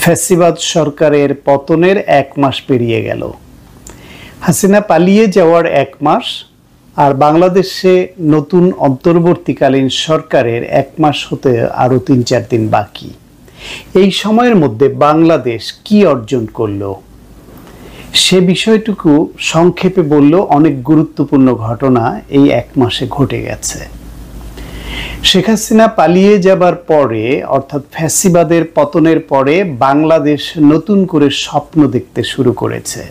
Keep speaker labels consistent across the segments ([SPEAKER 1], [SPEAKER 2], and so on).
[SPEAKER 1] ফ্যাসিবাদ সরকারের পতনের 1 মাস পেরিয়ে গেল। হাসিনা পালিয়ে যাওয়ার 1 মাস আর বাংলাদেশে নতুন অন্তর্বর্তীকালীন সরকারের 1 মাস হতে আরো 3-4 দিন বাকি। এই সময়ের মধ্যে বাংলাদেশ কি অর্জন করলো সে বিষয়টুকু সংক্ষেপে বললেও অনেক গুরুত্বপূর্ণ ঘটনা এই 1 মাসে ঘটে গেছে। শেখ হাসিনা পালিয়ে যাবার পরে অর্থাৎ ফ্যাসিবাদের পতনের পরে বাংলাদেশ নতুন করে স্বপ্ন দেখতে শুরু করেছে।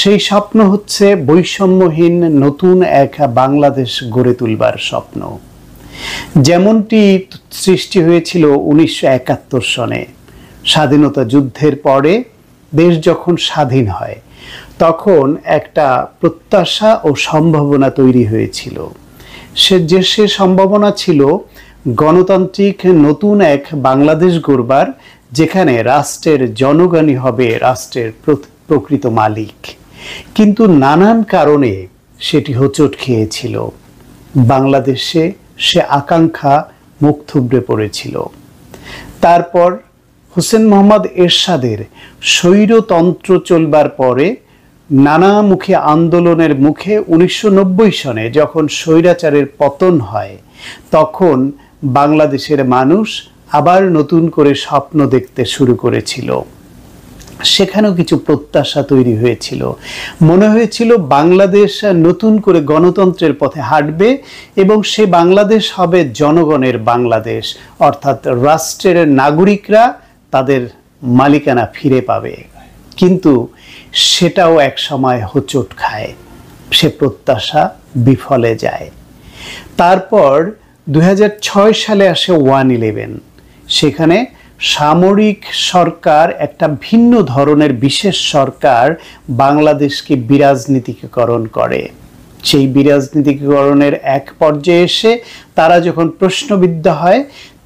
[SPEAKER 1] সেই স্বপ্ন হচ্ছে বৈষম্যহীন নতুন এক বাংলাদেশ গড়ে তুলবার স্বপ্ন, যেমনটি সৃষ্টি হয়েছিল 1971 সনে। স্বাধীনতা যুদ্ধের পরে দেশ যখন স্বাধীন হয় তখন একটা প্রত্যাশা ও সম্ভাবনা তৈরি হয়েছিল। সে সম্ভাবনা ছিল গণতান্ত্রিক নতুন এক বাংলাদেশ গড়বার, যেখানে রাষ্ট্রের জনগণই হবে রাষ্ট্রের প্রকৃত মালিক। কিন্তু নানান কারণে সেটি হোঁচট খেয়েছিল। বাংলাদেশে সে আকাঙ্ক্ষা মুখ থুবড়ে পড়েছিল। তারপর হোসেন মোহাম্মদ এরশাদের স্বৈরতন্ত্র চলবার পরে নানামুখী আন্দোলনের মুখে 1990 সনে যখন স্বৈরাচারের পতন হয় তখন বাংলাদেশের মানুষ আবার নতুন করে স্বপ্ন দেখতে শুরু করেছিল। সেখানেও কিছু প্রত্যাশা তৈরি হয়েছিল। মনে হয়েছিল বাংলাদেশ নতুন করে গণতন্ত্রের পথে হাঁটবে এবং সে বাংলাদেশ হবে জনগণের বাংলাদেশ, অর্থাৎ রাষ্ট্রের নাগরিকরা তাদের মালিকানা ফিরে পাবে। কিন্তু সেটাও এক সময় হোঁচট খায়, সে প্রত্যাশা বিফলে যায়। তারপর 2006 সালে আসে 1/11। সেখানে সামরিক সরকার, একটা ভিন্ন ধরনের বিশেষ সরকার বাংলাদেশকে বিরাজনীতিকরণ করে। সেই বিরাজনীতিকরণের এক পর্যায়ে এসে তারা যখন প্রশ্নবিদ্ধ হয়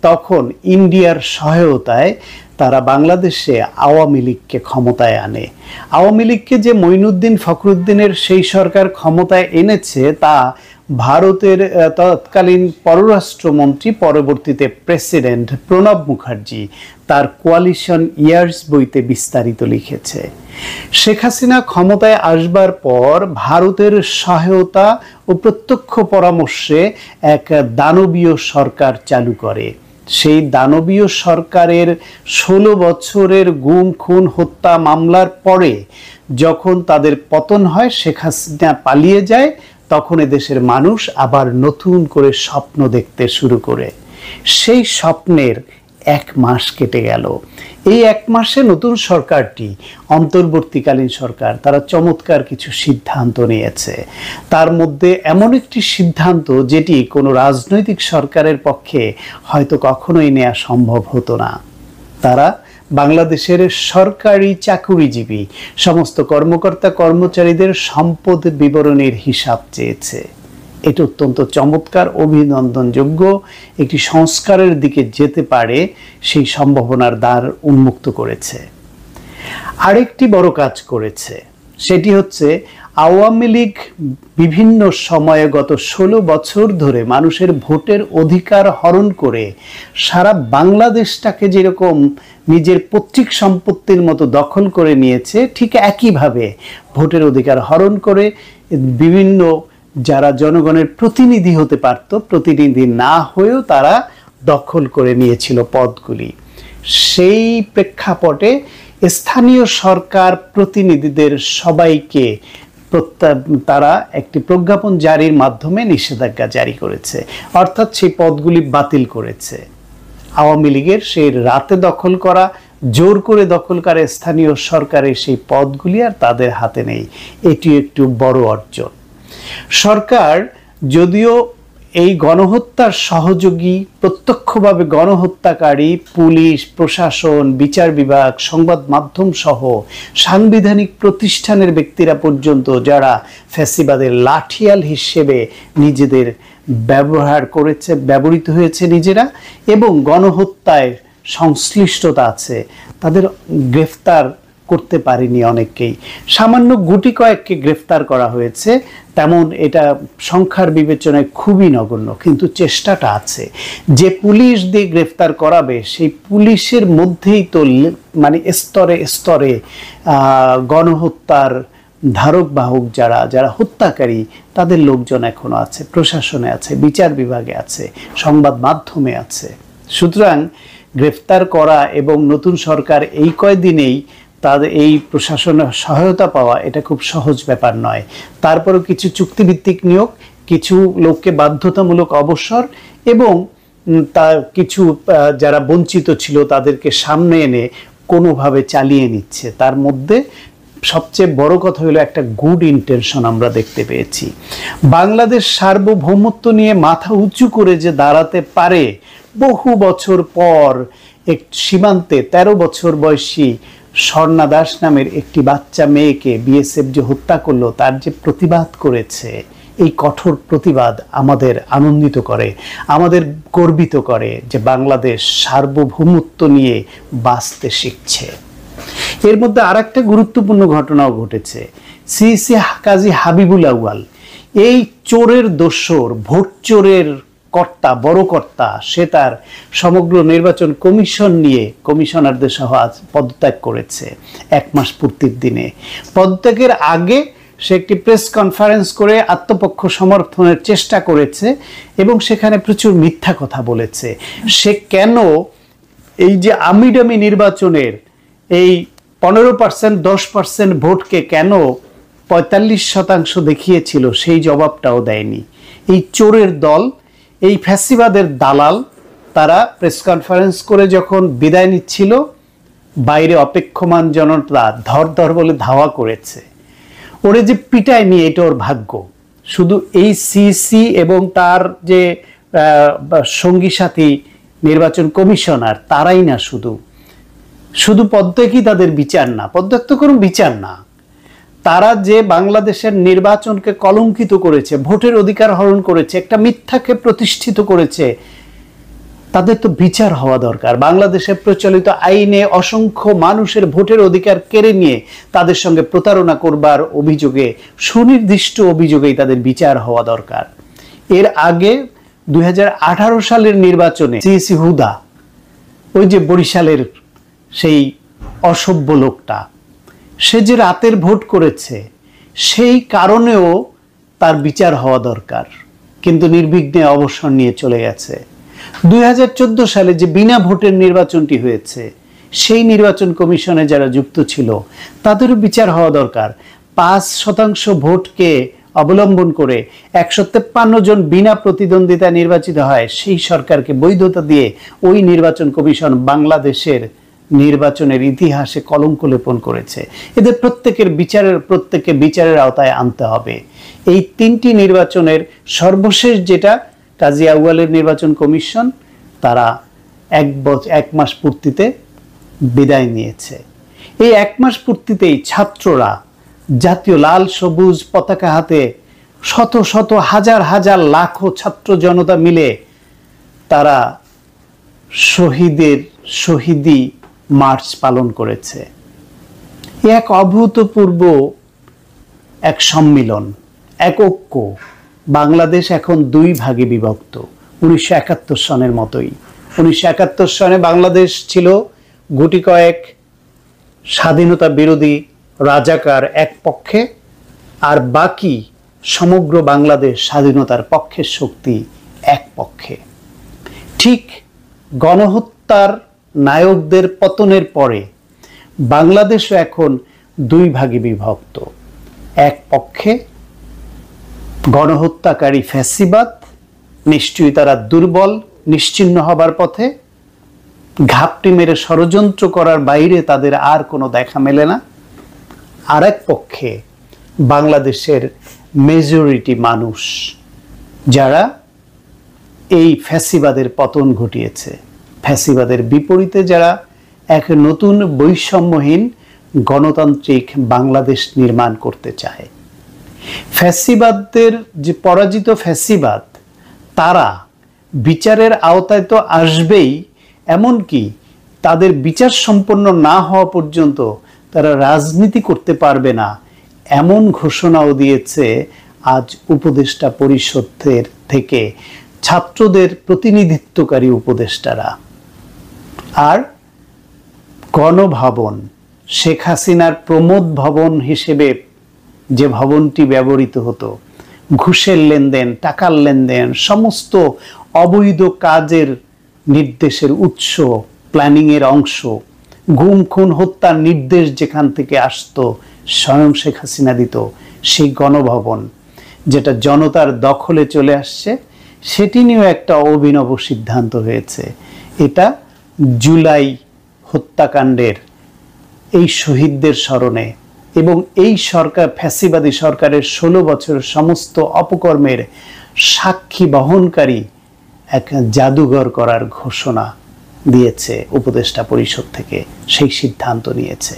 [SPEAKER 1] তখন ইন্ডিয়ার সহায়তায় তারা বাংলাদেশে আওয়ামী লীগকে ক্ষমতায় আনে। আওয়ামী লীগকে যে মঈনুদ্দিন ফখরুদ্দিনের সেই সরকার ক্ষমতায় এনেছে তা ভারতের তৎকালীন পররাষ্ট্রমন্ত্রী, পরবর্তীতে প্রেসিডেন্ট প্রণব মুখার্জি তার কোয়ালিশন ইয়ার্স বইতে বিস্তারিত লিখেছে। শেখ হাসিনা ক্ষমতায় আসবার পর ভারতের সহায়তা ও প্রত্যক্ষ পরামর্শে এক দানবীয় সরকার চালু করে। সেই দানবীয় সরকারের 16 বছরের গুম খুন হত্যা মামলার পরে যখন তাদের পতন হয়, শেখ হাসিনা পালিয়ে যায়, তখন দেশের মানুষ আবার নতুন করে স্বপ্ন দেখতে শুরু করে। সেই স্বপ্নের 1 মাস কেটে গেল। এই 1 মাসে নতুন সরকারটি, অন্তর্বর্তীকালীন সরকার, তারা চমৎকার কিছু সিদ্ধান্ত নিয়েছে। তার মধ্যে এমন একটি সিদ্ধান্ত যেটি কোনো রাজনৈতিক সরকারের পক্ষে হয়তো কখনোই নেওয়া সম্ভব হতো না। তারা বাংলাদেশের সরকারি চাকুরিজীবী সমস্ত কর্মকর্তা কর্মচারীদের সম্পদ বিবরণীর হিসাব চেয়েছে। এটা অত্যন্ত চমৎকার, অভিনন্দনযোগ্য একটি সংস্কারের দিকে যেতে পারে সেই সম্ভাবনার দ্বার উন্মুক্ত করেছে। আরেকটি বড় কাজ করেছে, সেটি হচ্ছে আওয়ামী লীগ বিভিন্ন সময়ে গত 16 বছর ধরে মানুষের ভোটের অধিকার হরণ করে সারা বাংলাদেশটাকে যেরকম নিজের পৈতৃক সম্পত্তির মতো দখল করে নিয়েছে, ঠিক একইভাবে ভোটের অধিকার হরণ করে বিভিন্ন যারা জনগণের প্রতিনিধি হতে পারত, প্রতিনিধি না হয়েও তারা দখল করে নিয়েছিল পদগুলি। সেই প্রেক্ষাপটে স্থানীয় সরকার প্রতিনিধিদের সবাইকে তারা একটি প্রজ্ঞাপন জারির মাধ্যমে নিষেধাজ্ঞা জারি করেছে, অর্থাৎ সেই পদগুলি বাতিল করেছে। আওয়ামী লীগের সেই রাতে দখল করা, জোর করে দখল করা স্থানীয় সরকারের সেই পদগুলি আর তাদের হাতে নেই। এটি একটু বড় অর্জন। সরকার যদিও এই গণহত্যার সহযোগী, প্রত্যক্ষভাবে গণহত্যাকারী পুলিশ, প্রশাসন, বিচার বিভাগ, সংবাদ মাধ্যম সহ সাংবিধানিক প্রতিষ্ঠানের ব্যক্তিরা পর্যন্ত যারা ফ্যাসিবাদের লাঠিয়াল হিসেবে নিজেদের ব্যবহৃত হয়েছে নিজেরা এবং গণহত্যায় সংশ্লিষ্টতা আছে, তাদের গ্রেফতার করতে পারেনি অনেককেই, সামান্য গুটি কয়েককে গ্রেফতার করা হয়েছে, তেমন এটা সংখ্যার বিবেচনায় খুবই নগণ্য, কিন্তু চেষ্টাটা আছে। যে পুলিশ দিয়ে গ্রেফতার করাবে সেই পুলিশের মধ্যেই তো মানে স্তরে স্তরে গণহত্যার ধারক বাহক যারা যারা হত্যাকারী তাদের লোকজন এখনো আছে, প্রশাসনে আছে, বিচার বিভাগে আছে, সংবাদ মাধ্যমে আছে। সুতরাং গ্রেফতার করা এবং নতুন সরকার এই কয়দিনেই তাদের এই প্রশাসনের সহায়তা পাওয়া এটা খুব সহজ ব্যাপার নয়। তারপরও কিছু চুক্তিভিত্তিক নিয়োগ, কিছু লোককে বাধ্যতামূলক অবসর এবং তা কিছু যারা বঞ্চিত ছিল তাদেরকে সামনে এনে কোনোভাবে চালিয়ে নিচ্ছে। তার মধ্যে সবচেয়ে বড় কথা হলো একটা গুড ইন্টেনশন আমরা দেখতে পেয়েছি। বাংলাদেশ সার্বভৌমত্ব নিয়ে মাথা উঁচু করে যে দাঁড়াতে পারে, বহু বছর পর এক সীমান্তে 13 বছর বয়সী স্বর্ণা দাস নামের একটি বাচ্চা মেয়েকে বিএসএফ যে হত্যা করলো তার যে প্রতিবাদ করেছে, এই কঠোর প্রতিবাদ আমাদের আনন্দিত করে, আমাদের গর্বিত করে যে বাংলাদেশ সার্বভৌমত্ব নিয়ে বাঁচতে শিখছে। এর মধ্যে আর একটা গুরুত্বপূর্ণ ঘটনাও ঘটেছে। সিইসি কাজী হাবিবুল আউয়াল, এই চোরের দোসর, ভোট চোরের কর্তা, বড় কর্তা, সে তার সমগ্র নির্বাচন কমিশন নিয়ে কমিশনারদের সহ আজ পদত্যাগ করেছে 1 মাস পূর্তির দিনে। পদত্যাগের আগে সে একটি প্রেস কনফারেন্স করে আত্মপক্ষ সমর্থনের চেষ্টা করেছে এবং সেখানে প্রচুর মিথ্যা কথা বলেছে। সে কেন এই যে আমিডামি নির্বাচনের এই 15%, 10% ভোটকে কেন 45% দেখিয়েছিল সেই জবাবটাও দেয়নি। এই চোরের দল, এই ফ্যাসিবাদের দালাল, তারা প্রেস কনফারেন্স করে যখন বিদায় নিচ্ছিল, বাইরে অপেক্ষমান জনতা ধর ধর বলে ধাওয়া করেছে। ওরে যে পিটায় নিয়ে, এটা ওর ভাগ্য। শুধু এই সিসি এবং তার যে সঙ্গী সাথী নির্বাচন কমিশনার তারাই না, শুধু পদত্যাগই তাদের বিচার না, পদত্যাগ তো কোনো বিচার না। তারা যে বাংলাদেশের নির্বাচনকে কলঙ্কিত করেছে, ভোটের অধিকার হরণ করেছে, একটা মিথ্যাকে প্রতিষ্ঠিত করেছে, তাদের তো বিচার হওয়া দরকার। বাংলাদেশের প্রচলিত আইনে অসংখ্য মানুষের ভোটের অধিকার কেড়ে নিয়ে তাদের সঙ্গে প্রতারণা করবার অভিযোগে, সুনির্দিষ্ট অভিযোগেই তাদের বিচার হওয়া দরকার। এর আগে 2018 সালের নির্বাচনে সিইসি হুদা, ওই যে বরিশালের সেই অসভ্য লোকটা, সে যে রাতের ভোট করেছে, সেই কারণেও তার বিচার হওয়া দরকার, কিন্তু নির্বিঘ্নে অবসর নিয়ে চলে গেছে। 2014 সালে যে বিনা ভোটের নির্বাচনটি হয়েছে, সেই নির্বাচন কমিশনে যারা যুক্ত ছিল তাদেরও বিচার হওয়া দরকার। 5% ভোটকে অবলম্বন করে 153 জন বিনা প্রতিদ্বন্দ্বিতা নির্বাচিত হয়, সেই সরকারকে বৈধতা দিয়ে ওই নির্বাচন কমিশন বাংলাদেশের নির্বাচনের ইতিহাসে কলঙ্ক লেপন করেছে। এদের প্রত্যেককে বিচারের আওতায় আনতে হবে। এই 3টি নির্বাচনের সর্বশেষ যেটা কাজী আউয়ালের নির্বাচন কমিশন, তারা 1 মাস পূর্তিতে বিদায় নিয়েছে। এই 1 মাস পূর্তিতেই ছাত্ররা জাতীয় লাল সবুজ পতাকা হাতে শত শত হাজার হাজার লাখো ছাত্র জনতা মিলে তারা শহীদি মার্চ পালন করেছে। এক অভূতপূর্ব এক সম্মিলন, এক ঐক্য। বাংলাদেশ এখন 2 ভাগে বিভক্ত, 1971 সনের মতোই। 1971 সনে বাংলাদেশ ছিল গুটি কয়েক স্বাধীনতা বিরোধী রাজাকার এক পক্ষে, আর বাকি সমগ্র বাংলাদেশ স্বাধীনতার পক্ষের শক্তি এক পক্ষে। ঠিক গণহত্যার নায়কদের পতনের পরে বাংলাদেশও এখন 2 ভাগে বিভক্ত। এক পক্ষে গণহত্যাকারী ফ্যাসিবাদ, নিশ্চয়ই তারা দুর্বল, নিশ্চিহ্ন হবার পথে, ঘাপটি মেরে ষড়যন্ত্র করার বাইরে তাদের আর কোনো দেখা মেলে না। আর এক পক্ষে বাংলাদেশের মেজরিটি মানুষ, যারা এই ফ্যাসিবাদের পতন ঘটিয়েছে, ফ্যাসিবাদের বিপরীতে যারা এক নতুন বৈষম্যহীন গণতান্ত্রিক বাংলাদেশ নির্মাণ করতে চায়। ফ্যাসিবাদদের যে পরাজিত ফ্যাসিবাদ, তারা বিচারের আওতায় তো আসবেই, এমনকি তাদের বিচার সম্পন্ন না হওয়া পর্যন্ত তারা রাজনীতি করতে পারবে না, এমন ঘোষণাও দিয়েছে আজ উপদেষ্টা পরিষদের থেকে ছাত্রদের প্রতিনিধিত্বকারী উপদেষ্টারা। আর গণভবন, শেখ হাসিনার প্রমোদ ভবন হিসেবে যে ভবনটি ব্যবহৃত হতো, ঘুষের লেনদেন, টাকার লেনদেন, সমস্ত অবৈধ কাজের নির্দেশের উৎস, প্ল্যানিংয়ের অংশ, গুম খুন হত্যার নির্দেশ যেখান থেকে আসতো স্বয়ং শেখ হাসিনা দিত, সেই গণভবন যেটা জনতার দখলে চলে আসছে, সেটি নিয়েও একটা অভিনব সিদ্ধান্ত হয়েছে। এটা জুলাই হত্যাকাণ্ডের এই শহীদদের স্মরণে এবং এই সরকার, ফ্যাসিবাদী সরকারের 16 বছরের সমস্ত অপকর্মের সাক্ষী বহনকারী এক জাদুঘর করার ঘোষণা দিয়েছে উপদেষ্টা পরিষদ থেকে, সেই সিদ্ধান্ত নিয়েছে।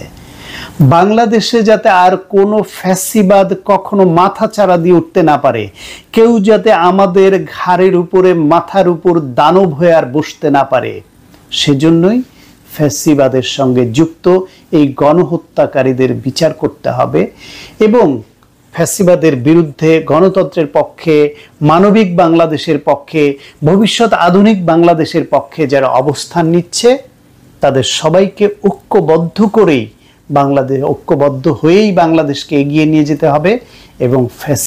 [SPEAKER 1] বাংলাদেশে যাতে আর কোনো ফ্যাসিবাদ কখনো মাথা চাড়া দিয়ে উঠতে না পারে, কেউ যাতে আমাদের ঘাড়ের উপরে, মাথার উপর দানব হয়ে আর বসতে না পারে, সেজন্যই ফ্যাসিবাদের সঙ্গে যুক্ত এই গণহত্যাকারীদের বিচার করতে হবে এবং ফ্যাসিবাদের বিরুদ্ধে, গণতন্ত্রের পক্ষে, মানবিক বাংলাদেশের পক্ষে, ভবিষ্যৎ আধুনিক বাংলাদেশের পক্ষে যারা অবস্থান নিচ্ছে তাদের সবাইকে ঐক্যবদ্ধ করেই ঐক্যবদ্ধ হয়েই বাংলাদেশকে এগিয়ে নিয়ে যেতে হবে এবং